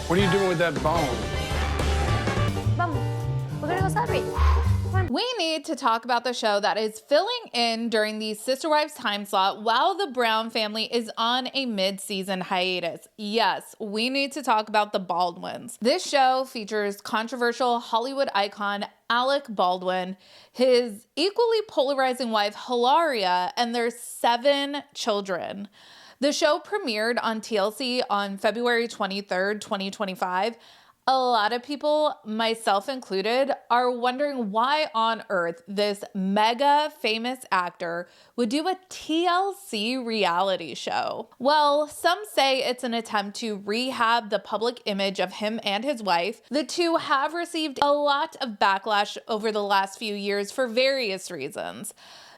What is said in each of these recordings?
What are you doing with that bone? Vamos. We're gonna go celebrate. We need to talk about the show that is filling in during the Sister Wives time slot while the Brown family is on a mid-season hiatus. Yes, we need to talk about the Baldwins. This show features controversial Hollywood icon Alec Baldwin, his equally polarizing wife Hilaria, and their 7 children. The show premiered on TLC on February 23rd, 2025. A lot of people, myself included, are wondering why on earth this mega famous actor would do a TLC reality show. Well, some say it's an attempt to rehab the public image of him and his wife. The two have received a lot of backlash over the last few years for various reasons.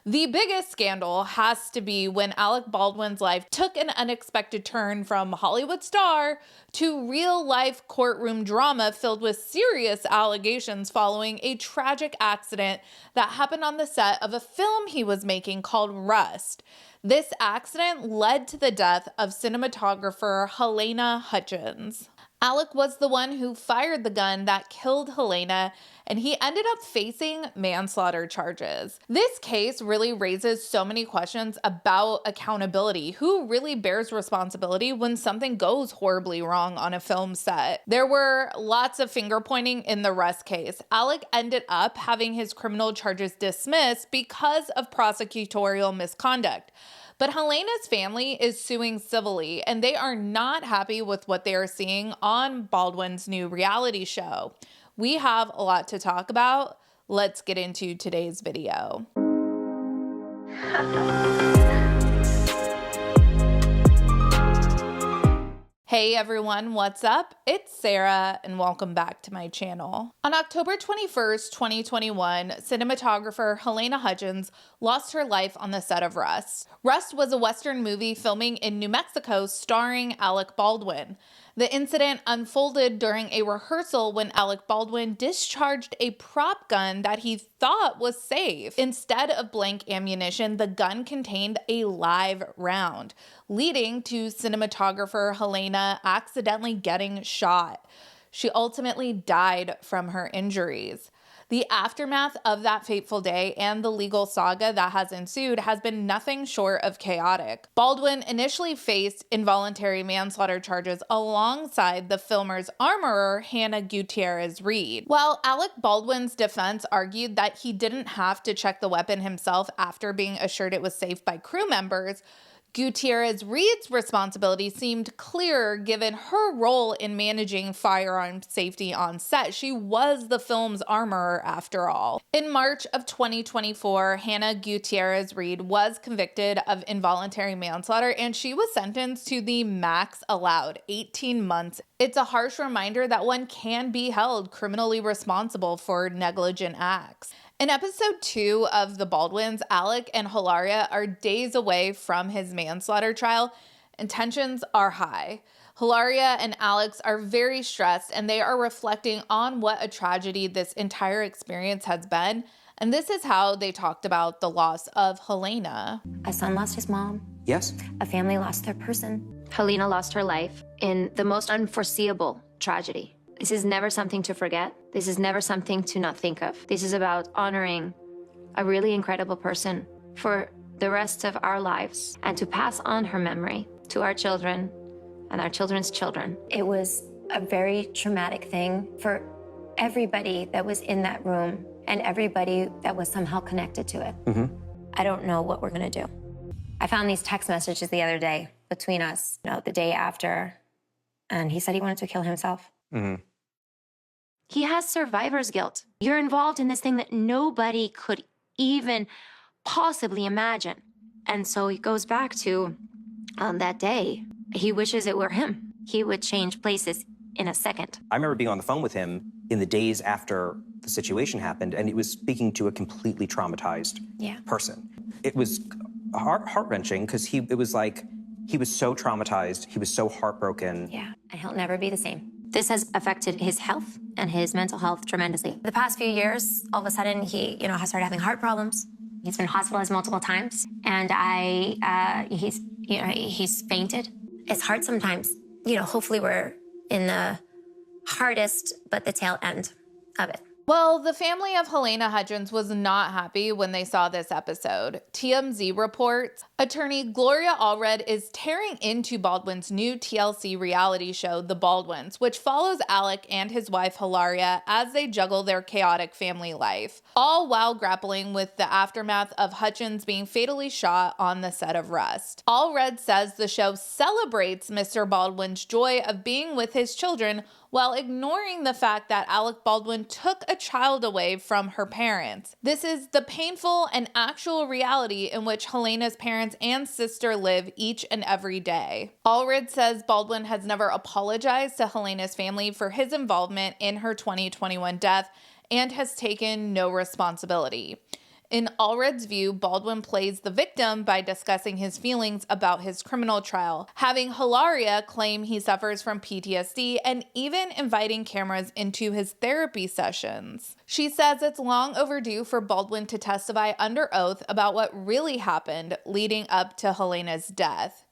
The biggest scandal has to be when Alec Baldwin's life took an unexpected turn from Hollywood star to real-life courtroom drama filled with serious allegations following a tragic accident that happened on the set of a film he was making called Rust. This accident led to the death of cinematographer Halyna Hutchins. Alec was the one who fired the gun that killed Halyna, and he ended up facing manslaughter charges. This case really raises so many questions about accountability. Who really bears responsibility when something goes horribly wrong on a film set? There were lots of finger pointing in the Rust case. Alec ended up having his criminal charges dismissed because of prosecutorial misconduct. But Halyna's family is suing civilly, and they are not happy with what they are seeing on Baldwin's new reality show. We have a lot to talk about. Let's get into today's video. Hey everyone, what's up? It's Sarah and welcome back to my channel. On October 21st, 2021, cinematographer Halyna Hutchins lost her life on the set of Rust. Rust was a Western movie filming in New Mexico starring Alec Baldwin. The incident unfolded during a rehearsal when Alec Baldwin discharged a prop gun that he thought was safe. Instead of blank ammunition, the gun contained a live round, leading to cinematographer Halyna accidentally getting shot. She ultimately died from her injuries. The aftermath of that fateful day and the legal saga that has ensued has been nothing short of chaotic. Baldwin initially faced involuntary manslaughter charges alongside the filmer's armorer, Hannah Gutierrez-Reed. While Alec Baldwin's defense argued that he didn't have to check the weapon himself after being assured it was safe by crew members, Gutierrez-Reed's responsibility seemed clearer given her role in managing firearm safety on set. She was the film's armorer after all. In March of 2024, Hannah Gutierrez-Reed was convicted of involuntary manslaughter and she was sentenced to the max allowed, 18 months. It's a harsh reminder that one can be held criminally responsible for negligent acts. In episode 2 of The Baldwins, Alec and Hilaria are days away from his manslaughter trial, and tensions are high. Hilaria and Alex are very stressed, and they are reflecting on what a tragedy this entire experience has been. And this is how they talked about the loss of Halyna. A son lost his mom. Yes. A family lost their person. Halyna lost her life in the most unforeseeable tragedy. This is never something to forget. This is never something to not think of. This is about honoring a really incredible person for the rest of our lives and to pass on her memory to our children and our children's children. It was a very traumatic thing for everybody that was in that room and everybody that was somehow connected to it. I don't know what we're gonna do. I found these text messages the other day between us, the day after, and he said he wanted to kill himself. He has survivor's guilt. You're involved in this thing that nobody could even possibly imagine. And so he goes back to that day. He wishes it were him. He would change places in a second. I remember being on the phone with him in the days after the situation happened, and he was speaking to a completely traumatized person. It was heart-wrenching because it was like he was so traumatized, he was so heartbroken. Yeah, and he'll never be the same. This has affected his health and his mental health tremendously. The past few years, all of a sudden, he, has started having heart problems. He's been hospitalized multiple times, and he's fainted. It's hard sometimes. Hopefully we're in the hardest, but the tail end of it. Well, the family of Halyna Hutchins was not happy when they saw this episode. TMZ reports attorney Gloria Allred is tearing into Baldwin's new TLC reality show, The Baldwins, which follows Alec and his wife Hilaria as they juggle their chaotic family life, all while grappling with the aftermath of Hutchins being fatally shot on the set of Rust. Allred says the show celebrates Mr. Baldwin's joy of being with his children while ignoring the fact that Alec Baldwin took a child away from her parents. This is the painful and actual reality in which Halyna's parents and sister live each and every day. Allred says Baldwin has never apologized to Halyna's family for his involvement in her 2021 death and has taken no responsibility. In Allred's view, Baldwin plays the victim by discussing his feelings about his criminal trial, having Hilaria claim he suffers from PTSD, and even inviting cameras into his therapy sessions. She says it's long overdue for Baldwin to testify under oath about what really happened leading up to Halyna's death.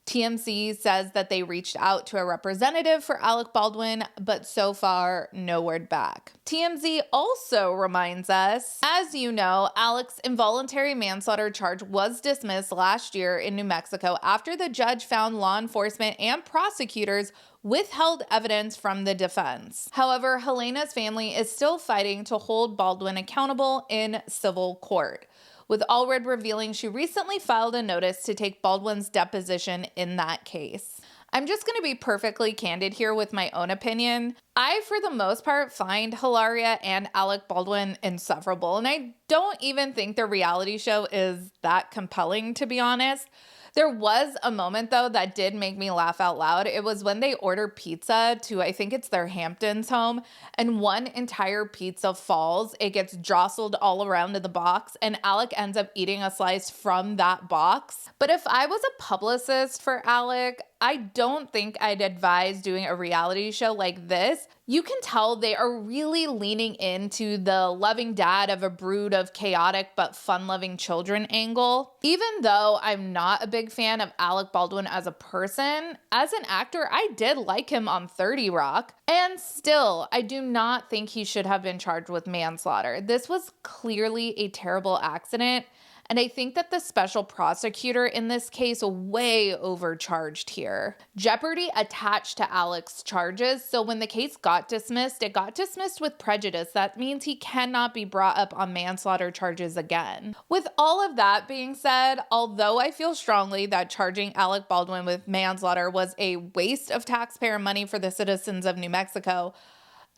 TMZ says that they reached out to a representative for Alec Baldwin, but so far, no word back. TMZ also reminds us, as you know, Alec's involuntary manslaughter charge was dismissed last year in New Mexico after the judge found law enforcement and prosecutors withheld evidence from the defense. However, Halyna's family is still fighting to hold Baldwin accountable in civil court, with Allred revealing she recently filed a notice to take Baldwin's deposition in that case. I'm just going to be perfectly candid here with my own opinion. I, for the most part, find Hilaria and Alec Baldwin insufferable, and I don't even think the reality show is that compelling, to be honest. There was a moment, though, that did make me laugh out loud. It was when they order pizza to, I think it's their Hamptons home, and one entire pizza falls. It gets jostled all around in the box, and Alec ends up eating a slice from that box. But if I was a publicist for Alec, I don't think I'd advise doing a reality show like this. You can tell they are really leaning into the loving dad of a brood of chaotic but fun-loving children angle. Even though I'm not a big fan of Alec Baldwin as a person, as an actor, I did like him on 30 Rock. And still, I do not think he should have been charged with manslaughter. This was clearly a terrible accident. And I think that the special prosecutor in this case way overcharged here. Jeopardy attached to Alec's charges, so when the case got dismissed, it got dismissed with prejudice. That means he cannot be brought up on manslaughter charges again. With all of that being said, although I feel strongly that charging Alec Baldwin with manslaughter was a waste of taxpayer money for the citizens of New Mexico,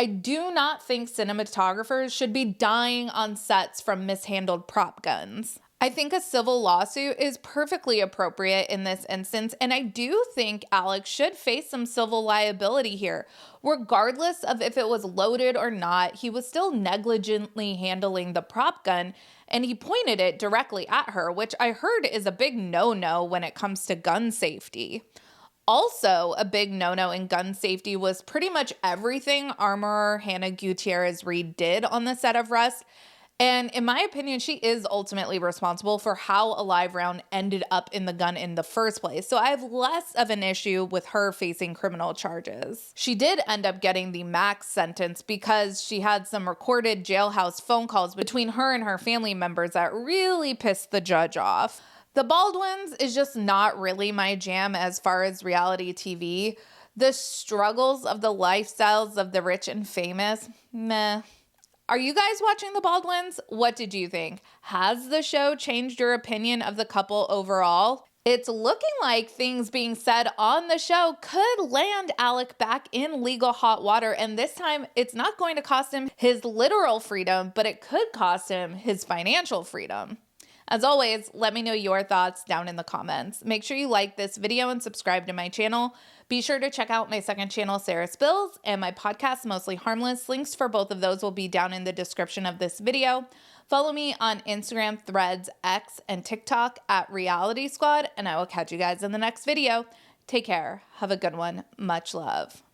I do not think cinematographers should be dying on sets from mishandled prop guns. I think a civil lawsuit is perfectly appropriate in this instance, and I do think Alex should face some civil liability here. Regardless of if it was loaded or not, he was still negligently handling the prop gun, and he pointed it directly at her, which I heard is a big no-no when it comes to gun safety. Also, a big no-no in gun safety was pretty much everything armorer Hannah Gutierrez-Reed did on the set of Rust. And in my opinion, she is ultimately responsible for how a live round ended up in the gun in the first place. So I have less of an issue with her facing criminal charges. She did end up getting the max sentence because she had some recorded jailhouse phone calls between her and her family members that really pissed the judge off. The Baldwins is just not really my jam as far as reality TV. The struggles of the lifestyles of the rich and famous, meh. Are you guys watching The Baldwins? What did you think? Has the show changed your opinion of the couple overall? It's looking like things being said on the show could land Alec back in legal hot water, and this time it's not going to cost him his literal freedom, but it could cost him his financial freedom. As always, let me know your thoughts down in the comments. Make sure you like this video and subscribe to my channel. Be sure to check out my second channel, Sarah Spills, and my podcast, Mostly Harmless. Links for both of those will be down in the description of this video. Follow me on Instagram, Threads, X, and TikTok at Reality Squad, and I will catch you guys in the next video. Take care. Have a good one. Much love.